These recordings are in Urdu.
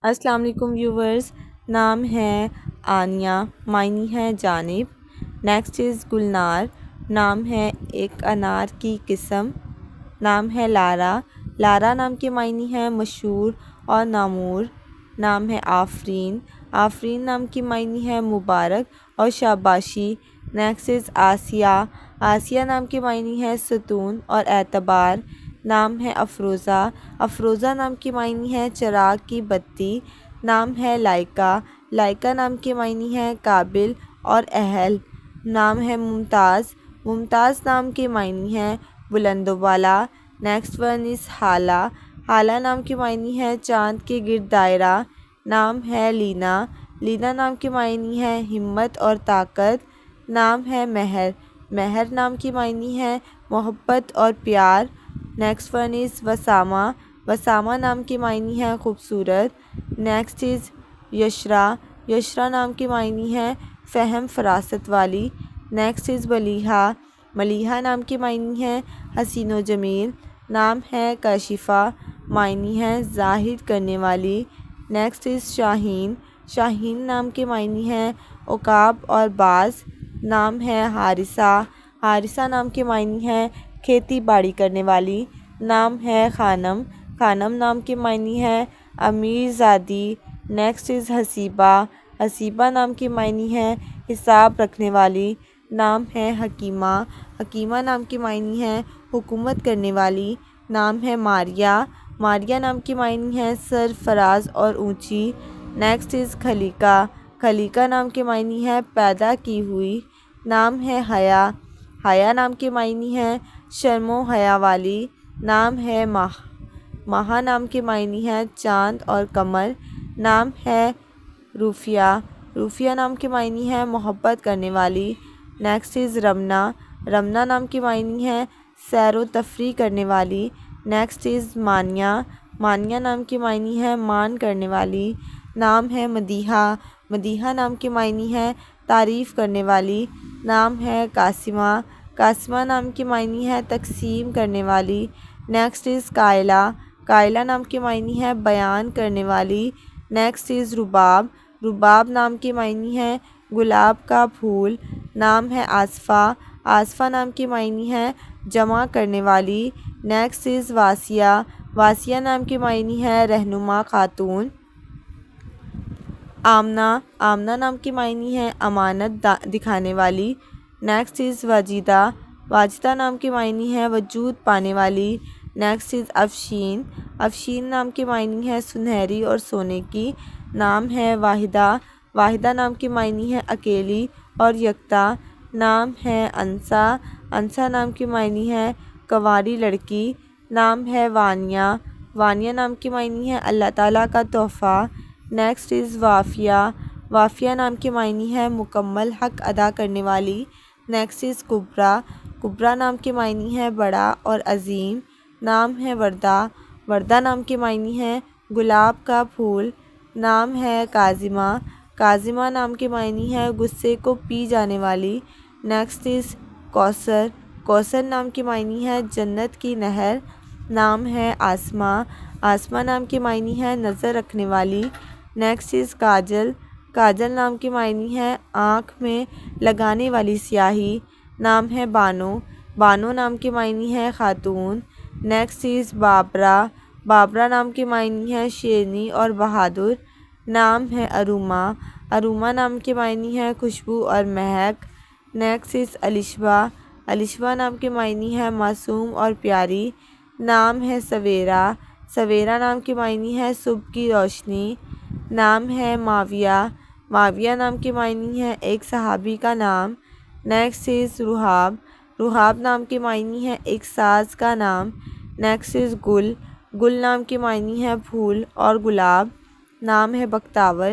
السلام علیکم ویورز. نام ہے آنیہ، معنی ہے جانب. نیکسٹ از گلنار، نام ہے ایک انار کی قسم. نام ہے لارا، لارا نام کے معنی ہے مشہور اور نامور. نام ہے آفرین، آفرین نام کی معنی ہے مبارک اور شاباشی. نیکسٹ از آسیہ، آسیہ نام کے معنی ہے ستون اور اعتبار. نام ہے افروزہ، افروزہ نام کی معنی ہے چراغ کی بتی. نام ہے لائکا، لائکا نام کے معنی ہے قابل اور اہل. نام ہے ممتاز، ممتاز نام کے معنی ہے بلند و بالا. Next one is Hala, Hala نام کے معنی ہے چاند کے گرد دائرہ. نام ہے لینا، لینا نام کے معنی ہے ہمت اور طاقت. نام ہے مہر، مہر نام کی معنی ہے محبت اور پیار. نیکسٹ ون از وسامہ، وسامہ نام کے معنی ہے خوبصورت. نیکسٹ از یشرا، یشرا نام کے معنی ہے فہم فراست والی. نیکسٹ از ملیحہ، ملیحہ نام کے معنی ہے حسین و جمیل. نام ہے کاشفہ، معنی ہے ظاہر کرنے والی. نیکسٹ از شاہین، شاہین نام کے معنی ہے عقاب اور باز. نام ہے حارثہ، حارثہ نام کے معنی ہے کھیتی باڑی کرنے والی. نام ہے خانم، خانم نام کے معنی ہے امیر زادی. نیکسٹ از حسیبہ، حسیبہ نام کے معنی ہے حساب رکھنے والی. نام ہے حکیمہ، حکیمہ نام کے معنی ہے حکومت کرنے والی. نام ہے ماریہ، ماریہ نام کے معنی ہے سرفراز اور اونچی. نیکسٹ از خلیقہ، خلیقہ نام کے معنی ہے پیدا کی ہوئی. نام ہے حیا، حیا نام کے معنی ہے شرم و حیا والی. نام ہے ماہ، ماہ نام کے معنی ہے چاند اور قمر. نام ہے روفیہ، روفیہ نام کے معنی ہے محبت کرنے والی. نیکسٹ از رمنا، رمنا نام کے معنی ہے سیر و تفریح کرنے والی. نیکسٹ از مانیہ، مانیہ نام کے معنی ہے مان کرنے والی. نام ہے مدیحہ، مدیحہ نام کے معنی ہے تعریف کرنے والی. نام ہے قاسمہ، قاسمہ نام کے معنی ہے تقسیم کرنے والی. نیکسٹ از قائلہ، قائلہ نام کے معنی ہے بیان کرنے والی. نیکسٹ از رباب، رباب نام کے معنی ہے گلاب کا پھول. نام ہے آصفہ، آصفہ نام کے معنی ہے جمع کرنے والی. نیکسٹ از واسیہ، واسیہ نام کے معنی ہے رہنما خاتون. آمنہ، آمنہ نام کے معنی ہے امانت دکھانے والی. نیکسٹ از واجدہ، واجدہ نام کے معنی ہے وجود پانے والی. نیکسٹ از افشین، افشین نام کے معنی ہے سنہری اور سونے کی. نام ہے واحدہ، واحدہ نام کے معنی ہے اکیلی اور یکتا. نام ہے انسا، انسا نام کے معنی ہے کنواری لڑکی. نام ہے وانیہ، وانیہ نام کے معنی ہے اللہ تعالیٰ کا تحفہ. نیکسٹ از وافیہ، وافیہ نام کے معنی ہے مکمل حق ادا کرنے والی. نیکسٹ از کبریٰ، کبریٰ نام کے معنی ہے بڑا اور عظیم. نام ہے وردہ، وردہ نام کے معنی ہے گلاب کا پھول. نام ہے کاظمہ، کاظمہ نام کے معنی ہے غصے کو پی جانے والی. نیکسٹ از کوثر، کوثر نام کے معنی ہے جنت کی نہر. نام ہے آسماء، آسماء نام کے معنی ہے نظر رکھنے والی. نیکسٹ از کاجل، کاجل نام کے معنی ہے آنکھ میں لگانے والی سیاہی. نام ہے بانو، بانو نام کے معنی ہے خاتون. نیکسٹ از بابرا، بابرا نام کے معنی ہے شیرنی اور بہادر. نام ہے اروما، اروما نام کے معنی ہے خوشبو اور مہک. نیکسٹ از الشبہ، الشبہ نام کے معنی ہے معصوم اور پیاری. نام ہے سویرا، سویرا نام کے معنی ہے صبح کی روشنی. نام ہے معاویہ، معاویہ نام کے معنی ہے ایک صحابی کا نام. نیکسٹ از رحاب، رحاب نام کے معنی ہے ایک ساز کا نام. نیکسٹ از گل، گل نام کے معنی ہے پھول اور گلاب. نام ہے بختاور،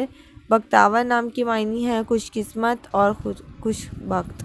بختاور نام کے معنی ہے خوش قسمت اور خوش بخت.